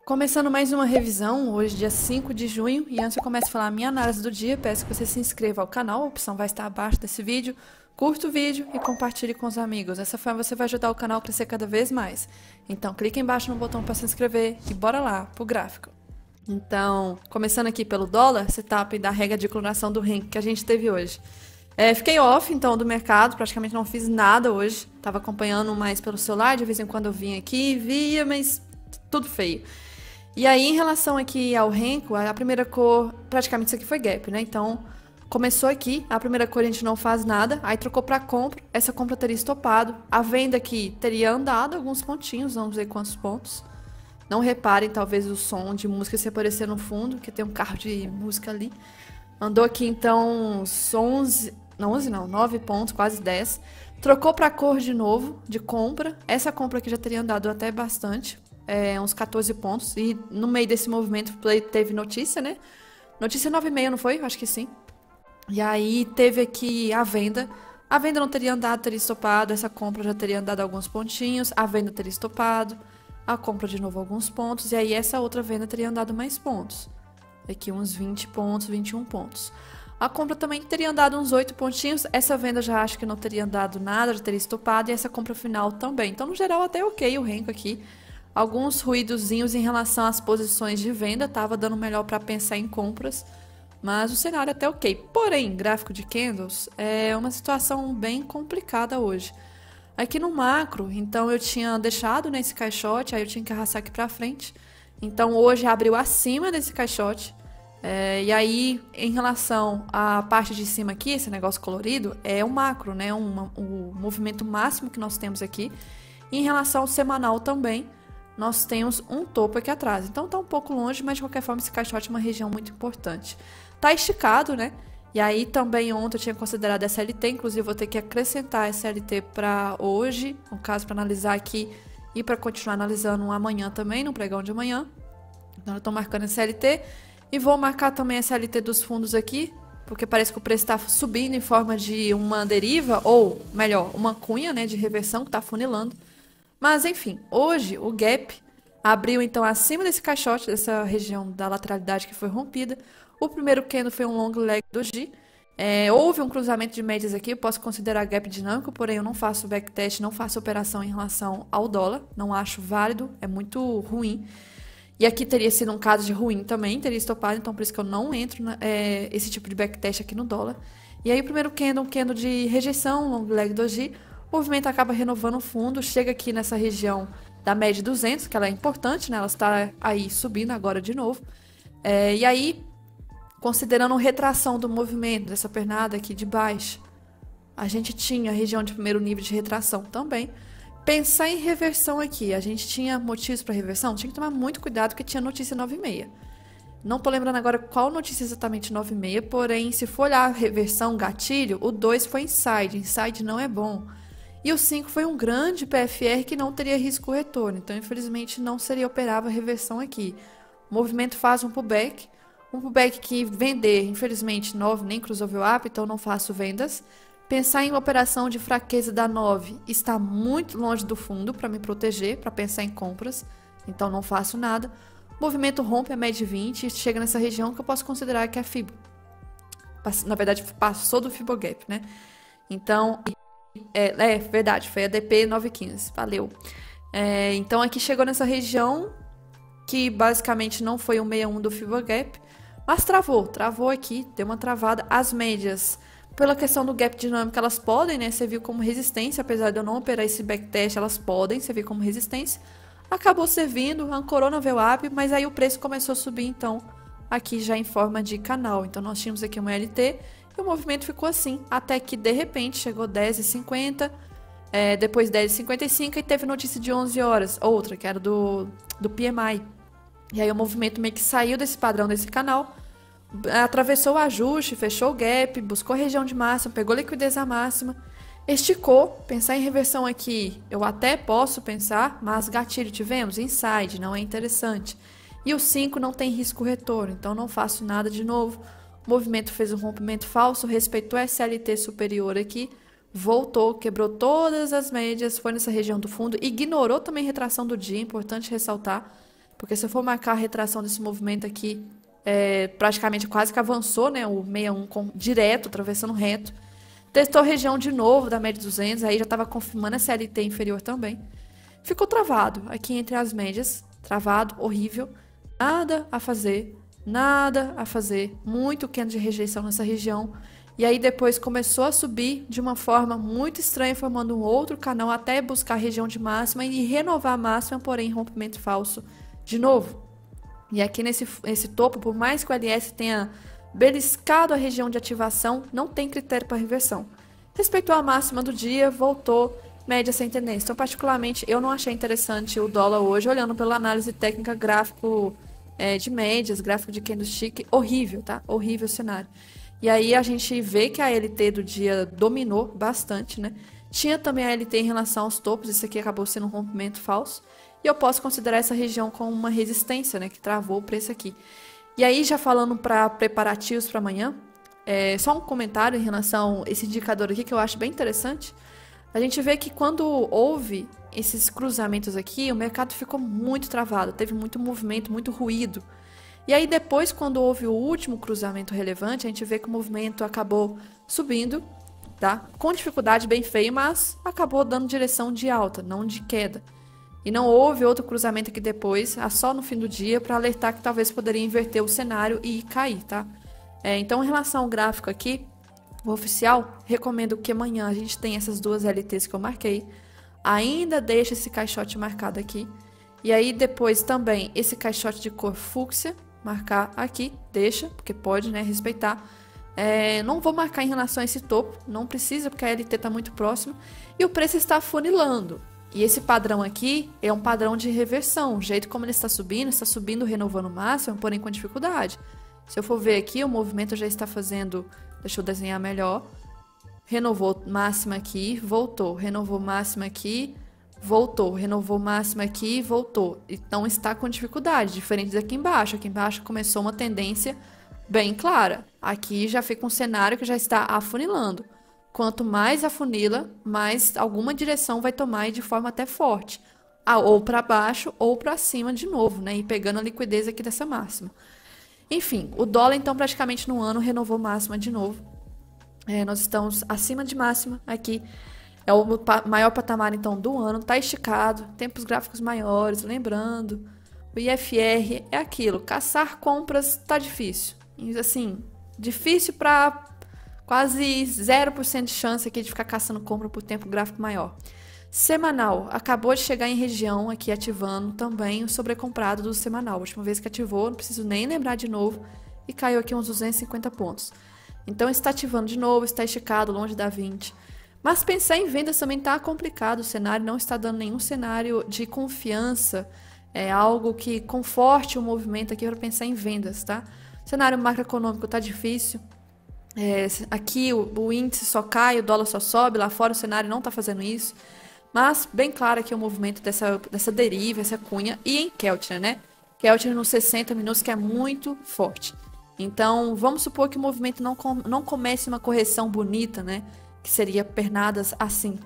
Começando mais uma revisão, hoje dia 5 de junho, e antes eu começo a falar a minha análise do dia, peço que você se inscreva ao canal, a opção vai estar abaixo desse vídeo, curta o vídeo e compartilhe com os amigos, dessa forma você vai ajudar o canal a crescer cada vez mais. Então clique embaixo no botão para se inscrever e bora lá pro gráfico. Então, começando aqui pelo dólar, setup da regra de cloração do Henk que a gente teve hoje. Fiquei off, então, do mercado, praticamente não fiz nada hoje. Tava acompanhando mais pelo celular, de vez em quando eu vinha aqui, via, mas tudo feio. E aí, em relação aqui ao Renko, a primeira cor, praticamente isso aqui foi gap, né? Então, começou aqui, a primeira cor a gente não faz nada, aí trocou para compra, essa compra teria estopado, a venda aqui teria andado alguns pontinhos, não sei quantos pontos. Não reparem, talvez, o som de música se aparecer no fundo, que tem um carro de música ali. Andou aqui, então, uns 11, não 11 não, 9 pontos, quase 10. Trocou para cor de novo, de compra. Essa compra aqui já teria andado até bastante, uns 14 pontos. E no meio desse movimento teve notícia, né? Notícia 9,5, não foi? Acho que sim. E aí teve aqui a venda. A venda não teria andado, teria estopado. Essa compra já teria andado alguns pontinhos. A venda teria estopado. A compra de novo alguns pontos. E aí essa outra venda teria andado mais pontos. Aqui uns 20 pontos, 21 pontos. A compra também teria andado uns 8 pontinhos. Essa venda já acho que não teria andado nada, já teria estopado. E essa compra final também. Então, no geral, até ok o Renko aqui. Alguns ruídozinhos em relação às posições de venda. Tava dando melhor para pensar em compras. Mas o cenário até ok. Porém, gráfico de candles é uma situação bem complicada hoje. Aqui no macro, então eu tinha deixado nesse caixote, aí eu tinha que arrastar aqui para frente. Então hoje abriu acima desse caixote. E aí, em relação à parte de cima aqui, esse negócio colorido, é o macro, né? O movimento máximo que nós temos aqui. E em relação ao semanal também, nós temos um topo aqui atrás. Então tá um pouco longe, mas de qualquer forma esse caixote é uma região muito importante. Tá esticado, né? E aí também ontem eu tinha considerado SLT, inclusive vou ter que acrescentar SLT para hoje, no caso para analisar aqui e para continuar analisando amanhã também, no pregão de amanhã. Então eu estou marcando SLT e vou marcar também SLT dos fundos aqui, porque parece que o preço está subindo em forma de uma deriva, ou melhor, uma cunha, né, de reversão que está funilando. Mas enfim, hoje o gap abriu então acima desse caixote, dessa região da lateralidade que foi rompida. O primeiro candle foi um long leg doji. Houve um cruzamento de médias aqui, eu posso considerar gap dinâmico, porém eu não faço backtest, não faço operação em relação ao dólar, não acho válido, é muito ruim. E aqui teria sido um caso de ruim também, teria estopado, então por isso que eu não entro esse tipo de backtest aqui no dólar. E aí o primeiro candle, um candle de rejeição, long leg doji, o movimento acaba renovando o fundo, chega aqui nessa região da média 200, que ela é importante, né? Ela está aí subindo agora de novo. E aí, considerando a retração do movimento dessa pernada aqui de baixo, a gente tinha a região de primeiro nível de retração também. Pensar em reversão aqui, a gente tinha motivos para reversão? Tinha que tomar muito cuidado porque tinha notícia 9,6. Não tô lembrando agora qual notícia exatamente 9,6, porém, se for olhar a reversão, gatilho, o 2 foi inside, inside não é bom. E o 5 foi um grande PFR que não teria risco retorno, então infelizmente não seria operável a reversão aqui. O movimento faz um pullback que vender, infelizmente, 9 nem crossover up, então não faço vendas. Pensar em operação de fraqueza da 9 está muito longe do fundo para me proteger, para pensar em compras, então não faço nada. O movimento rompe a média 20 e chega nessa região que eu posso considerar que é Fibo. Na verdade, passou do Fibogap, né? Então, verdade, foi a DP 915, valeu. Então aqui chegou nessa região que basicamente não foi o 61 do Fibogap, mas travou aqui, deu uma travada. As médias, pela questão do gap dinâmico, elas podem, né, servir como resistência, apesar de eu não operar esse backtest, elas podem servir como resistência. Acabou servindo, ancorou na VWAP, mas aí o preço começou a subir, então, aqui já em forma de canal. Então nós tínhamos aqui uma LT e o movimento ficou assim, até que de repente chegou 10,50, depois 10,55 e teve notícia de 11 horas, outra, que era do PMI. E aí o movimento meio que saiu desse padrão desse canal, atravessou o ajuste, fechou o gap, buscou a região de máxima, pegou liquidez à máxima, esticou. Pensar em reversão aqui, eu até posso pensar, mas gatilho tivemos, inside, não é interessante. E o 5 não tem risco retorno, então não faço nada de novo. O movimento fez um rompimento falso, respeitou a SLT superior aqui, voltou, quebrou todas as médias, foi nessa região do fundo, ignorou também a retração do dia, importante ressaltar. porque se eu for marcar a retração desse movimento aqui, praticamente quase que avançou, né? O 61 direto, atravessando reto. Testou a região de novo da média 200, aí já estava confirmando essa LT inferior também. Ficou travado aqui entre as médias, travado, horrível. Nada a fazer, nada a fazer. Muito candle de rejeição nessa região. E aí depois começou a subir de uma forma muito estranha, formando um outro canal até buscar a região de máxima e renovar a máxima, porém rompimento falso de novo. E aqui nesse topo, por mais que o LS tenha beliscado a região de ativação, não tem critério para reversão. Respeitou a máxima do dia, voltou, média sem tendência. Então, particularmente, eu não achei interessante o dólar hoje, olhando pela análise técnica, gráfico de médias, gráfico de candlestick, horrível, tá? Horrível o cenário. E aí a gente vê que a LT do dia dominou bastante, né? Tinha também a LT em relação aos topos, isso aqui acabou sendo um rompimento falso. E eu posso considerar essa região como uma resistência, né? Que travou o preço aqui. E aí, já falando para preparativos para amanhã, só um comentário em relação a esse indicador aqui que eu acho bem interessante. A gente vê que quando houve esses cruzamentos aqui, o mercado ficou muito travado, teve muito movimento, muito ruído. E aí depois, quando houve o último cruzamento relevante, a gente vê que o movimento acabou subindo, tá? Com dificuldade bem feio, mas acabou dando direção de alta, não de queda. E não houve outro cruzamento aqui depois, só no fim do dia, para alertar que talvez poderia inverter o cenário e cair, tá? Então, em relação ao gráfico aqui, o oficial, recomendo que amanhã a gente tenha essas duas LTs que eu marquei. Ainda deixa esse caixote marcado aqui. E aí depois também esse caixote de cor fúcsia, marcar aqui, deixa, porque pode, né, respeitar. Não vou marcar em relação a esse topo, não precisa, porque a LT está muito próxima. E o preço está afunilando. E esse padrão aqui é um padrão de reversão. O jeito como ele está subindo, renovando o máximo, porém com dificuldade. Se eu for ver aqui, o movimento já está fazendo... Deixa eu desenhar melhor. Renovou máxima aqui, voltou. Renovou máxima aqui, voltou. Renovou máxima aqui, voltou. Então está com dificuldade, diferente daqui embaixo. Aqui embaixo começou uma tendência bem clara. Aqui já fica um cenário que já está afunilando. Quanto mais afunila, mais alguma direção vai tomar e de forma até forte. Ou para baixo ou para cima de novo, né? E pegando a liquidez aqui dessa máxima. Enfim, o dólar então praticamente no ano renovou máxima de novo. Nós estamos acima de máxima aqui. É o maior patamar então do ano, tá esticado, tempos gráficos maiores, lembrando. O IFR é aquilo, caçar compras tá difícil. Assim, difícil para quase 0% de chance aqui de ficar caçando compra por tempo gráfico maior. Semanal, acabou de chegar em região aqui ativando também o sobrecomprado do semanal. A última vez que ativou, não preciso nem lembrar de novo, e caiu aqui uns 250 pontos. Então está ativando de novo, está esticado, longe da 20. Mas pensar em vendas também está complicado, o cenário não está dando nenhum cenário de confiança, algo que conforte o movimento aqui para pensar em vendas, tá? O cenário macroeconômico está difícil. Aqui o índice só cai, o dólar só sobe, lá fora o cenário não está fazendo isso. Mas bem claro aqui o movimento dessa deriva, essa cunha, e em Keltner, né? Keltner nos 60 minutos, que é muito forte. Então, vamos supor que o movimento não comece uma correção bonita, né? Que seria pernadas assim.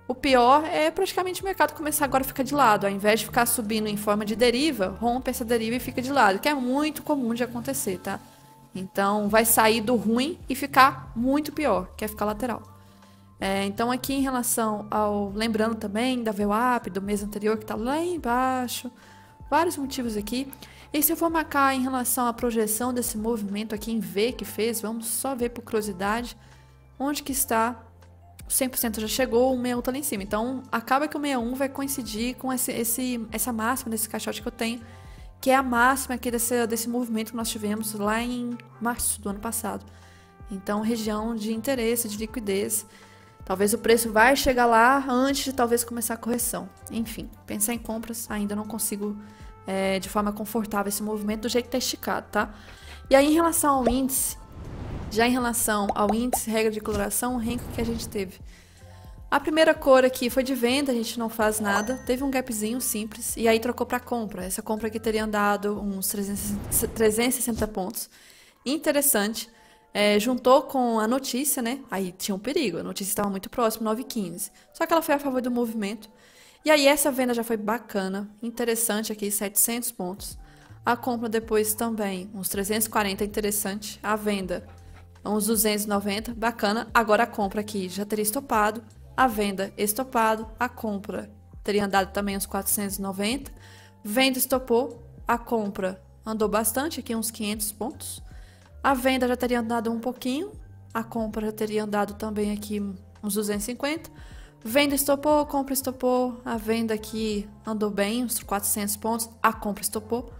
O pior é praticamente o mercado começar agora a ficar de lado. Ao invés de ficar subindo em forma de deriva, rompe essa deriva e fica de lado, que é muito comum de acontecer, tá? Então, vai sair do ruim e ficar muito pior, que é ficar lateral. Então, aqui em relação ao... Lembrando também da VWAP do mês anterior, que está lá embaixo. Vários motivos aqui. E se eu for marcar em relação à projeção desse movimento aqui em V que fez, vamos só ver por curiosidade, onde que está... O 100% já chegou, o 61 está lá em cima. Então, acaba que o 61 vai coincidir com essa máxima desse caixote que eu tenho, que é a máxima aqui desse movimento que nós tivemos lá em março do ano passado. Então, região de interesse, de liquidez. Talvez o preço vai chegar lá antes de talvez começar a correção. Enfim, pensar em compras, ainda não consigo de forma confortável esse movimento do jeito que está esticado, tá? E aí, em relação ao índice, regra de coloração, o ranking que a gente teve. A primeira cor aqui foi de venda, a gente não faz nada. Teve um gapzinho simples e aí trocou para compra. Essa compra aqui teria andado uns 360 pontos. Interessante. Juntou com a notícia, né? Aí tinha um perigo, a notícia estava muito próxima, 9h15. Só que ela foi a favor do movimento. E aí essa venda já foi bacana, interessante aqui, 700 pontos. A compra depois também, uns 340, interessante. A venda, uns 290, bacana. Agora a compra aqui já teria estopado. A venda estopado. A compra teria andado também uns 490. Venda estopou. A compra andou bastante, aqui uns 500 pontos. A venda já teria andado um pouquinho. A compra já teria andado também aqui uns 250. Venda estopou, compra estopou. A venda aqui andou bem, uns 400 pontos. A compra estopou.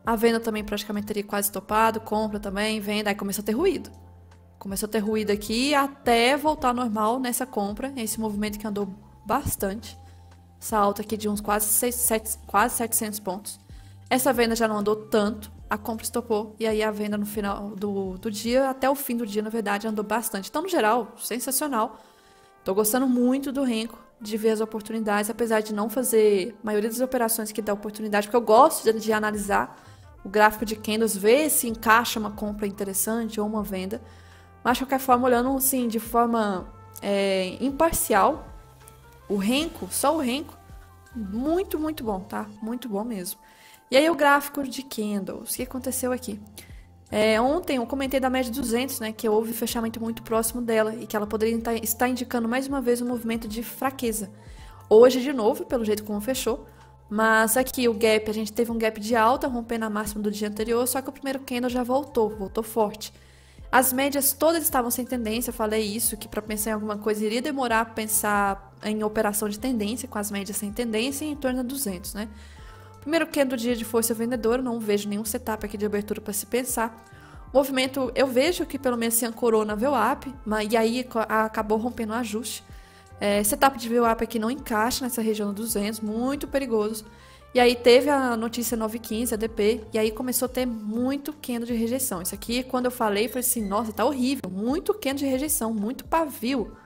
A venda também praticamente teria quase estopado. Compra também, venda. Aí começou a ter ruído. Começou a ter ruído aqui até voltar ao normal nessa compra. Esse movimento que andou bastante. Essa alta aqui de uns quase 700 pontos. Essa venda já não andou tanto. A compra estopou. E aí a venda no final do dia, até o fim do dia, na verdade, andou bastante. Então, no geral, sensacional. Tô gostando muito do Renko, de ver as oportunidades, apesar de não fazer a maioria das operações que dá oportunidade, porque eu gosto de analisar o gráfico de candles, ver se encaixa uma compra interessante ou uma venda. Mas, de qualquer forma, olhando assim, de forma imparcial, o Renko, só o Renko, muito, muito bom, tá? Muito bom mesmo. E aí o gráfico de candles, o que aconteceu aqui? Ontem eu comentei da média de 200, né, que houve fechamento muito próximo dela e que ela poderia estar indicando mais uma vez um movimento de fraqueza. Hoje, de novo, pelo jeito como fechou, mas aqui o gap, a gente teve um gap de alta, rompendo a máxima do dia anterior, só que o primeiro candle já voltou forte. As médias todas estavam sem tendência, eu falei isso, que para pensar em alguma coisa iria demorar para pensar em operação de tendência, com as médias sem tendência e em torno de 200, né? Primeiro candle do dia de força vendedora, não vejo nenhum setup aqui de abertura para se pensar. Movimento, eu vejo que pelo menos se ancorou na VWAP, e aí acabou rompendo o ajuste. Setup de VWAP aqui não encaixa nessa região dos 200, muito perigoso. E aí teve a notícia 915, ADP, e aí começou a ter muito candle de rejeição. Isso aqui, quando eu falei, foi assim, nossa, tá horrível, muito candle de rejeição, muito pavio.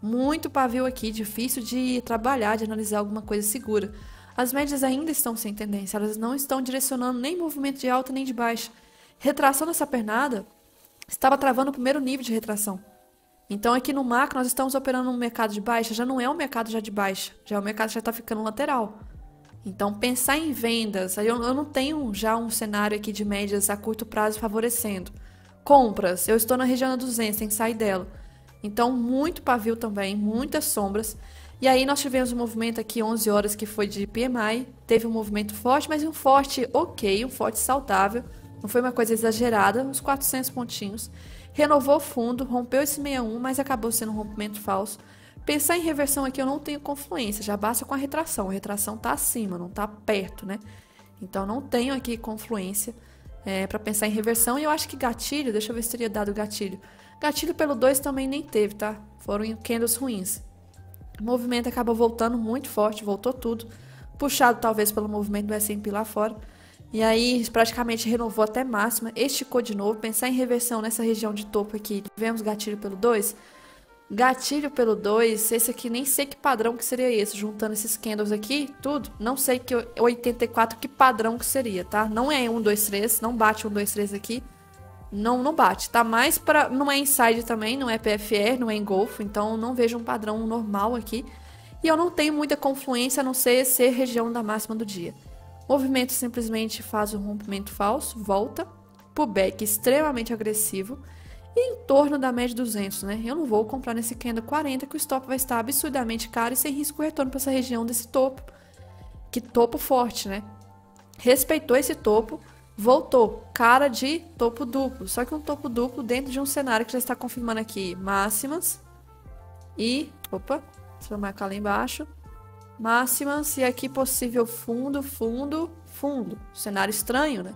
Muito pavio aqui, difícil de trabalhar, de analisar alguma coisa segura. As médias ainda estão sem tendência, elas não estão direcionando nem movimento de alta nem de baixa. Retração dessa pernada estava travando o primeiro nível de retração. Então aqui no macro nós estamos operando um mercado de baixa, já não é um mercado já de baixa, já o mercado já está ficando lateral. Então pensar em vendas, eu não tenho já um cenário aqui de médias a curto prazo favorecendo. Compras, eu estou na região da 200, tem que sair dela. Então muito pavio também, muitas sombras. E aí nós tivemos um movimento aqui 11 horas que foi de PMI, teve um movimento forte, mas um forte ok, um forte saudável, não foi uma coisa exagerada, uns 400 pontinhos. Renovou o fundo, rompeu esse 61, mas acabou sendo um rompimento falso. Pensar em reversão aqui eu não tenho confluência, já basta com a retração tá acima, não tá perto, né? Então não tenho aqui confluência para pensar em reversão e eu acho que gatilho, deixa eu ver se teria dado gatilho. Gatilho pelo 2 também nem teve, tá? Foram candles ruins. O movimento acabou voltando muito forte, voltou tudo, puxado talvez pelo movimento do S&P lá fora. E aí praticamente renovou até máxima, esticou de novo, pensar em reversão nessa região de topo aqui, tivemos gatilho pelo 2. Gatilho pelo 2, esse aqui nem sei que padrão que seria esse, juntando esses candles aqui, tudo, não sei que 84 que padrão que seria, tá? Não é 1, 2, 3, não bate 1, 2, 3 aqui. Não bate, tá mais para, não é inside também, não é PFR, não é engolfo, então não vejo um padrão normal aqui. E eu não tenho muita confluência a não ser região da máxima do dia. O movimento simplesmente faz um rompimento falso, volta, pullback extremamente agressivo e em torno da média 200, né? Eu não vou comprar nesse candle 40 que o stop vai estar absurdamente caro e sem risco retorno para essa região desse topo. Que topo forte, né? Respeitou esse topo. Voltou, cara de topo duplo, só que um topo duplo dentro de um cenário que já está confirmando aqui máximas e, deixa eu marcar lá embaixo, máximas e aqui possível fundo, cenário estranho, né?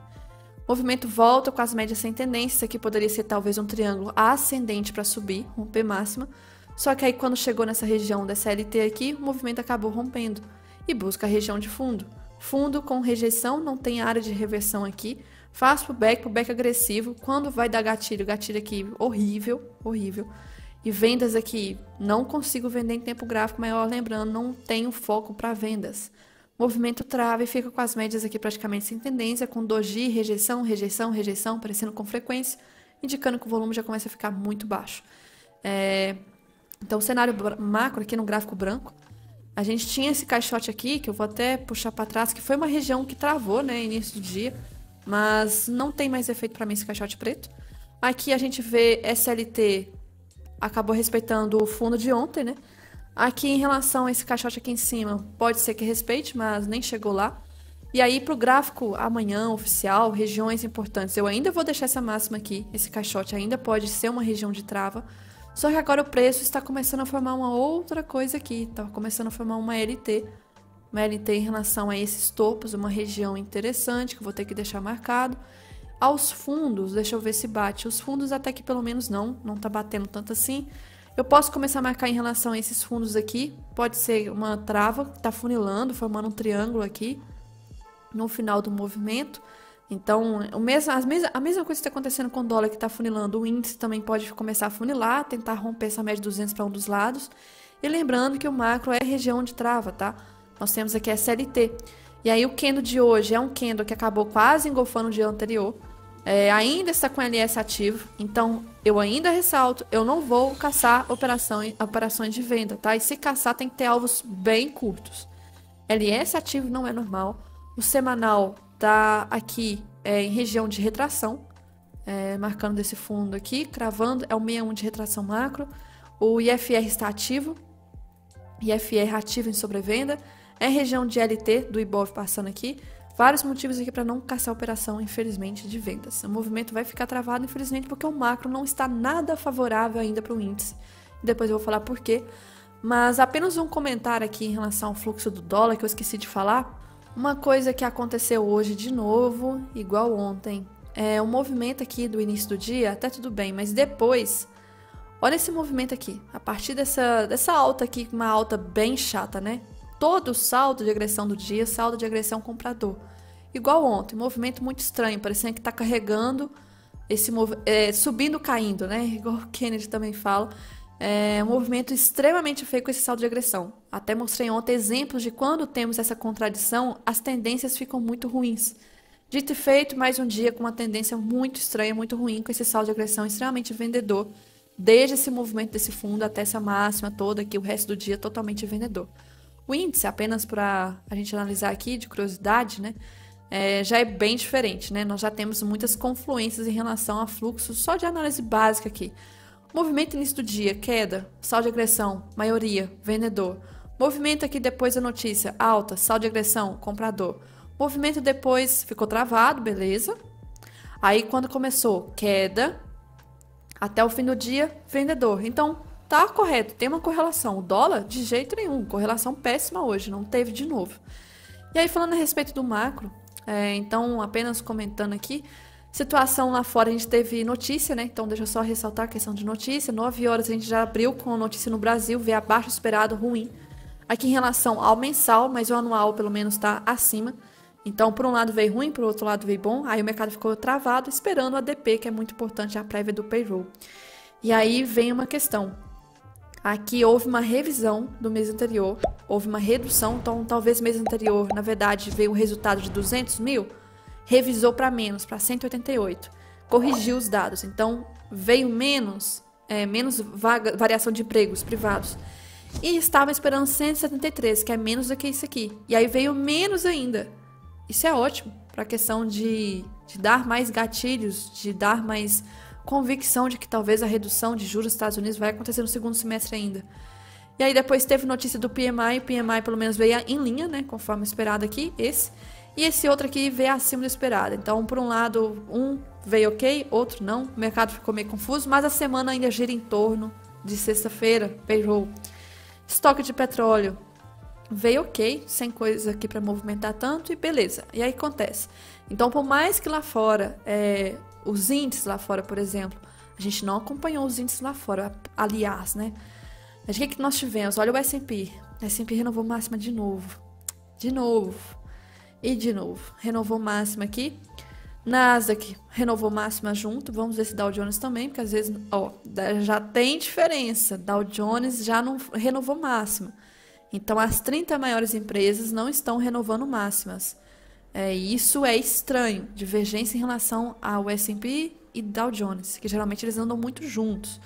Movimento volta com as médias sem tendência, isso aqui poderia ser talvez um triângulo ascendente para subir, romper máxima, só que aí quando chegou nessa região dessa LT aqui, o movimento acabou rompendo e busca a região de fundo. Fundo com rejeição, não tem área de reversão aqui. Faz pullback agressivo. Quando vai dar gatilho, gatilho aqui horrível. E vendas aqui, não consigo vender em tempo gráfico maior, lembrando, não tenho foco para vendas. Movimento trava e fica com as médias aqui praticamente sem tendência, com doji, rejeição, aparecendo com frequência, indicando que o volume já começa a ficar muito baixo. Então, o cenário macro aqui no gráfico branco, A gente tinha esse caixote aqui, que eu vou até puxar para trás, que foi uma região que travou, né, início do dia, mas não tem mais efeito para mim esse caixote preto. Aqui a gente vê SLT acabou respeitando o fundo de ontem, né? Aqui em relação a esse caixote aqui em cima, pode ser que respeite, mas nem chegou lá. E aí pro gráfico amanhã oficial, regiões importantes, eu ainda vou deixar essa máxima aqui, esse caixote ainda pode ser uma região de trava, só que agora o preço está começando a formar uma outra coisa aqui, está começando a formar uma LT em relação a esses topos, uma região interessante que eu vou ter que deixar marcado. Aos fundos, deixa eu ver se bate, os fundos até que pelo menos não tá batendo tanto assim. Eu posso começar a marcar em relação a esses fundos aqui, pode ser uma trava que tá funilando, formando um triângulo aqui no final do movimento. Então, a mesma coisa que está acontecendo com o dólar que está funilando, o índice também pode começar a funilar, tentar romper essa média de 200 para um dos lados. E lembrando que o macro é região de trava, tá? Nós temos aqui a SLT. E aí o candle de hoje é um candle que acabou quase engolfando o dia anterior. Ainda está com LS ativo, então eu ainda ressalto, eu não vou caçar operações de venda, tá? E se caçar tem que ter alvos bem curtos. LS ativo não é normal. O semanal tá aqui em região de retração, marcando desse fundo aqui, cravando, é o 61 de retração macro. O IFR está ativo, IFR ativo em sobrevenda, é região de LT do Ibov passando aqui. Vários motivos aqui para não caçar a operação, infelizmente, de vendas. O movimento vai ficar travado, infelizmente, porque o macro não está nada favorável ainda para o índice. Depois eu vou falar por quê. Mas apenas um comentário aqui em relação ao fluxo do dólar que eu esqueci de falar. Uma coisa que aconteceu hoje de novo, igual ontem, o movimento aqui do início do dia, até tudo bem, mas depois, olha esse movimento aqui. A partir dessa alta aqui, uma alta bem chata, né? Todo o saldo de agressão do dia, saldo de agressão comprador. Igual ontem, movimento muito estranho, parecendo que está carregando, subindo, caindo, né? Igual o Kennedy também fala. Um movimento extremamente feio com esse saldo de agressão. Até mostrei ontem exemplos de quando temos essa contradição, as tendências ficam muito ruins. Dito e feito, mais um dia com uma tendência muito estranha, muito ruim, com esse saldo de agressão extremamente vendedor, desde esse movimento desse fundo até essa máxima toda aqui, o resto do dia totalmente vendedor. O índice, apenas para a gente analisar aqui, de curiosidade, né, já é bem diferente, né? Nós já temos muitas confluências em relação a fluxo, só de análise básica aqui. Movimento início do dia, queda, saldo de agressão, maioria, vendedor. Movimento aqui depois da notícia, alta, saldo de agressão, comprador. Movimento depois ficou travado, beleza. Aí quando começou, queda, até o fim do dia, vendedor. Então, tá correto, tem uma correlação. O dólar, de jeito nenhum, correlação péssima hoje, não teve de novo. E aí, falando a respeito do macro, então, apenas comentando aqui, situação lá fora, a gente teve notícia, né? Então, deixa eu só ressaltar a questão de notícia. 9 horas a gente já abriu com a notícia no Brasil, vê abaixo esperado, ruim. Aqui em relação ao mensal, mas o anual pelo menos está acima. Então, por um lado veio ruim, por outro lado veio bom. Aí o mercado ficou travado, esperando o ADP, que é muito importante, a prévia do payroll. E aí vem uma questão. Aqui houve uma revisão do mês anterior, houve uma redução, então talvez mês anterior, na verdade, veio o resultado de 200 mil, revisou para menos, para 188, corrigiu os dados, então veio menos variação de empregos privados, e estava esperando 173, que é menos do que isso aqui, e aí veio menos ainda. Isso é ótimo para a questão de dar mais gatilhos, de dar mais convicção de que talvez a redução de juros dos Estados Unidos vai acontecer no segundo semestre ainda. E aí depois teve notícia do PMI, o PMI pelo menos veio em linha, né, conforme esperado aqui, e esse outro aqui veio acima do esperado. Então, por um lado, um veio ok, outro não, o mercado ficou meio confuso, mas a semana ainda gira em torno de sexta-feira, payroll. Estoque de petróleo veio ok, sem coisa aqui para movimentar tanto, e beleza. E aí acontece. Então, por mais que lá fora, os índices lá fora, por exemplo, a gente não acompanhou os índices lá fora, aliás, né? Mas o que nós tivemos? Olha o S&P. O S&P renovou máxima de novo. De novo. E de novo. Renovou máxima aqui. Nasdaq renovou máxima junto. Vamos ver se Dow Jones também, porque às vezes, já tem diferença. Dow Jones já não renovou máxima. Então, as 30 maiores empresas não estão renovando máximas. Isso é estranho. Divergência em relação ao S&P e Dow Jones, que geralmente eles andam muito juntos.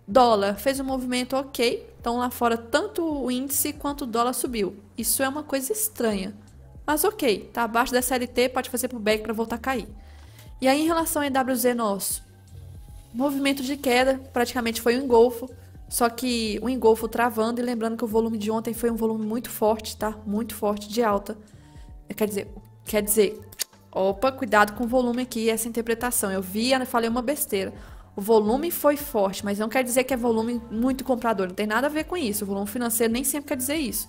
Dólar fez um movimento ok, Então lá fora tanto o índice quanto o dólar subiu. Isso é uma coisa estranha. Mas ok, tá abaixo da SLT, pode fazer pullback para voltar a cair. E aí em relação ao EWZ nosso, movimento de queda praticamente foi um engolfo, só que o engolfo travando, e lembrando que o volume de ontem foi um volume muito forte, tá? Muito forte de alta. Quer dizer, opa, cuidado com o volume aqui, essa interpretação. Eu falei uma besteira. O volume foi forte, mas não quer dizer que é volume muito comprador, não tem nada a ver com isso. O volume financeiro nem sempre quer dizer isso.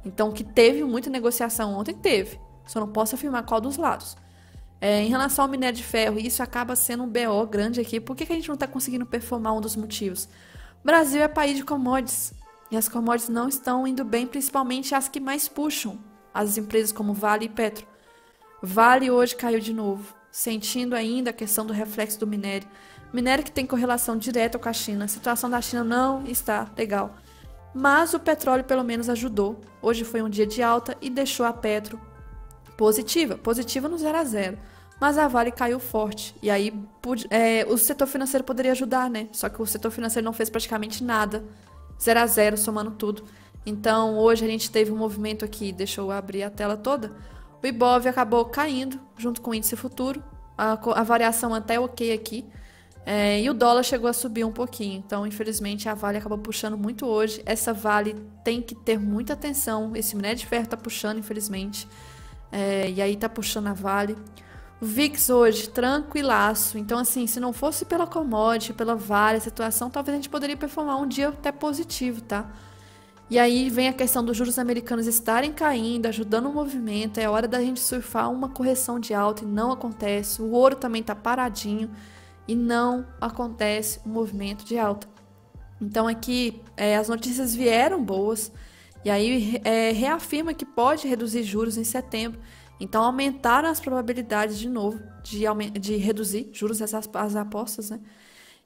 Então, que teve muita negociação ontem, teve. Só não posso afirmar qual dos lados. Em relação ao minério de ferro, isso acaba sendo um BO grande aqui. Por que a gente não está conseguindo performar? Um dos motivos. O Brasil é país de commodities. E as commodities não estão indo bem, principalmente as que mais puxam. As empresas como Vale e Petro. Vale hoje caiu de novo, sentindo ainda a questão do reflexo do minério. Minério que tem correlação direta com a China. A situação da China não está legal. Mas o petróleo pelo menos ajudou. Hoje foi um dia de alta e deixou a Petro positiva no 0 a 0. Mas a Vale caiu forte. E aí o setor financeiro poderia ajudar, né? Só que o setor financeiro não fez praticamente nada. 0 a 0, somando tudo. Então hoje a gente teve um movimento aqui, deixa eu abrir a tela toda. O Ibov acabou caindo junto com o índice futuro. A variação até ok aqui. E o dólar chegou a subir um pouquinho. Então, infelizmente, a Vale acabou puxando muito hoje. Essa Vale tem que ter muita atenção. Esse minério de ferro tá puxando, infelizmente. E aí tá puxando a Vale. O VIX hoje, tranquilaço. Então, assim, se não fosse pela commodity, pela Vale, a situação, talvez a gente poderia performar um dia até positivo, tá? E aí vem a questão dos juros americanos estarem caindo, ajudando o movimento. É hora da gente surfar uma correção de alta e não acontece. O ouro também tá paradinho. E não acontece um movimento de alta. Então aqui as notícias vieram boas. E aí reafirma que pode reduzir juros em setembro. Então aumentaram as probabilidades de novo de reduzir juros, as apostas, né?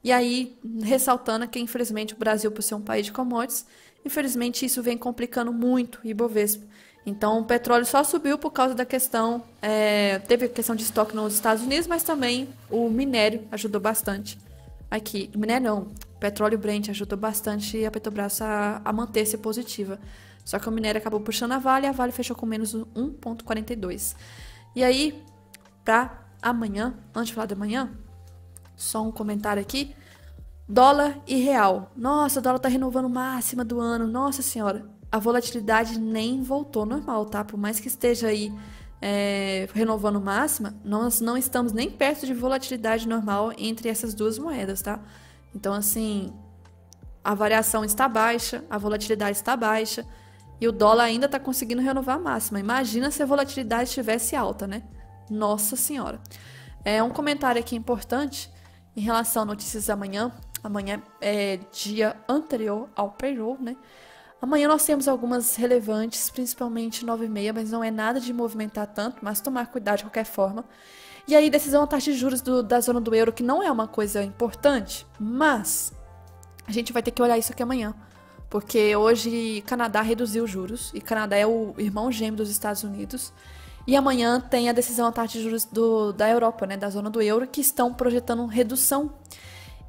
E aí ressaltando que infelizmente o Brasil, por ser um país de commodities, infelizmente isso vem complicando muito o Ibovespa. Então, o petróleo só subiu por causa da questão... teve a questão de estoque nos Estados Unidos, mas também o minério ajudou bastante. Aqui, o minério não, o petróleo Brent ajudou bastante a Petrobras a manter-se positiva. Só que o minério acabou puxando a Vale e a Vale fechou com menos 1,42. E aí, para amanhã, antes de falar de amanhã, só um comentário aqui. Dólar e real. Nossa, o dólar tá renovando máxima do ano, nossa senhora. A volatilidade nem voltou ao normal, tá? Por mais que esteja aí renovando máxima, nós não estamos nem perto de volatilidade normal entre essas duas moedas, tá? Então, assim, a variação está baixa, a volatilidade está baixa e o dólar ainda está conseguindo renovar a máxima. Imagina se a volatilidade estivesse alta, né? Nossa Senhora. Um comentário aqui importante em relação a notícias amanhã. Amanhã é dia anterior ao payroll, né? Amanhã nós temos algumas relevantes, principalmente 9h30, mas não é nada de movimentar tanto, mas tomar cuidado de qualquer forma. E aí, decisão da taxa de juros da zona do euro, que não é uma coisa importante, mas a gente vai ter que olhar isso aqui amanhã. Porque hoje Canadá reduziu os juros, e Canadá é o irmão gêmeo dos Estados Unidos. E amanhã tem a decisão da taxa de juros da Europa, né, da zona do euro, que estão projetando redução.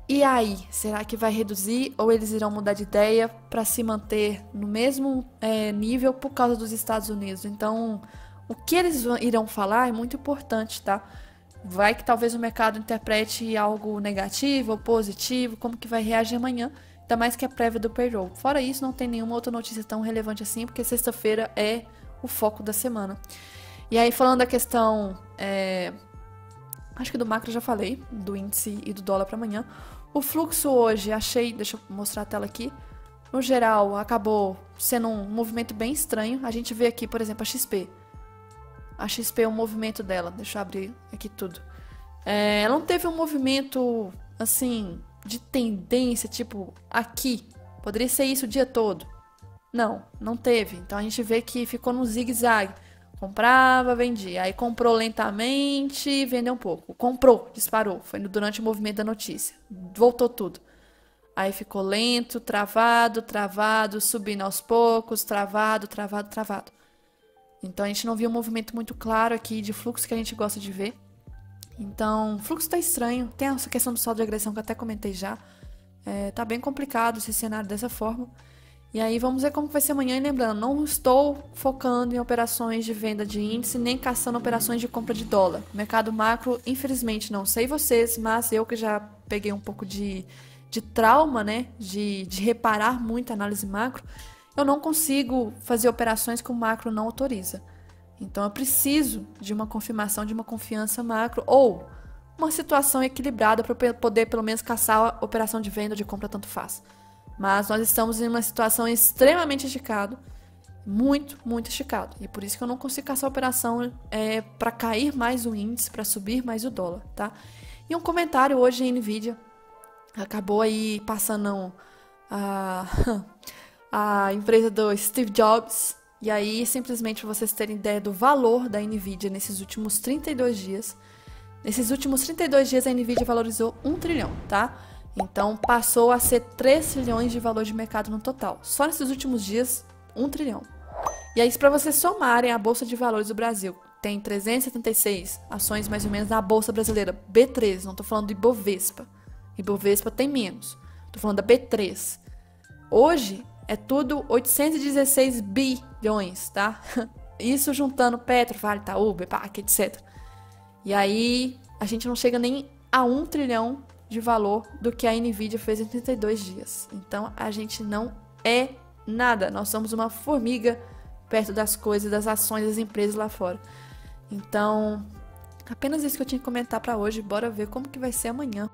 E aí, será que vai reduzir ou eles irão mudar de ideia para se manter no mesmo nível por causa dos Estados Unidos? Então, o que eles irão falar é muito importante, tá? Vai que talvez o mercado interprete algo negativo ou positivo, como que vai reagir amanhã, ainda mais que é prévia do payroll. Fora isso, não tem nenhuma outra notícia tão relevante assim, porque sexta-feira é o foco da semana. E aí, falando da questão, acho que do macro eu já falei, do índice e do dólar para amanhã. O fluxo hoje, deixa eu mostrar a tela aqui, no geral acabou sendo um movimento bem estranho. A gente vê aqui, por exemplo, a XP. A XP é o movimento dela, deixa eu abrir aqui tudo. Ela não teve um movimento, assim, de tendência, tipo, aqui, poderia ser isso o dia todo. Não teve. Então a gente vê que ficou no zigue-zague. Comprava, vendia. Aí comprou lentamente, vendeu um pouco. Comprou, disparou. Foi durante o movimento da notícia. Voltou tudo. Aí ficou lento, travado, subindo aos poucos, travado. Então a gente não viu um movimento muito claro aqui de fluxo que a gente gosta de ver. Então, o fluxo tá estranho. Tem essa questão do saldo de agressão que eu até comentei já. Tá bem complicado esse cenário dessa forma. E aí vamos ver como vai ser amanhã. E lembrando, não estou focando em operações de venda de índice, nem caçando operações de compra de dólar. Mercado macro, infelizmente, não sei vocês, mas eu que já peguei um pouco de trauma, né? De reparar muito a análise macro, eu não consigo fazer operações que o macro não autoriza. Então eu preciso de uma confirmação, de uma confiança macro, ou uma situação equilibrada para poder pelo menos caçar a operação de venda ou de compra, tanto faz. Mas nós estamos em uma situação extremamente esticada, muito, muito esticado. E por isso que eu não consigo caçar a operação para cair mais o índice, para subir mais o dólar, tá? E um comentário hoje em Nvidia, acabou aí passando a, a empresa do Steve Jobs. E aí, simplesmente para vocês terem ideia do valor da Nvidia nesses últimos 32 dias. Nesses últimos 32 dias a Nvidia valorizou 1 trilhão, tá? Então passou a ser 3 trilhões de valor de mercado no total. Só nesses últimos dias, 1 trilhão. E aí, para vocês somarem a Bolsa de Valores do Brasil, tem 376 ações mais ou menos na Bolsa Brasileira, B3, não estou falando do Ibovespa. Ibovespa tem menos, estou falando da B3. Hoje é tudo 816 bilhões, tá? Isso juntando Petro, Vale, Itaú, BPAC, etc. E aí a gente não chega nem a 1 trilhão de valor do que a Nvidia fez em 32 dias. Então a gente não é nada. Nós somos uma formiga perto das coisas, das ações das empresas lá fora. Então, apenas isso que eu tinha que comentar para hoje. Bora ver como que vai ser amanhã.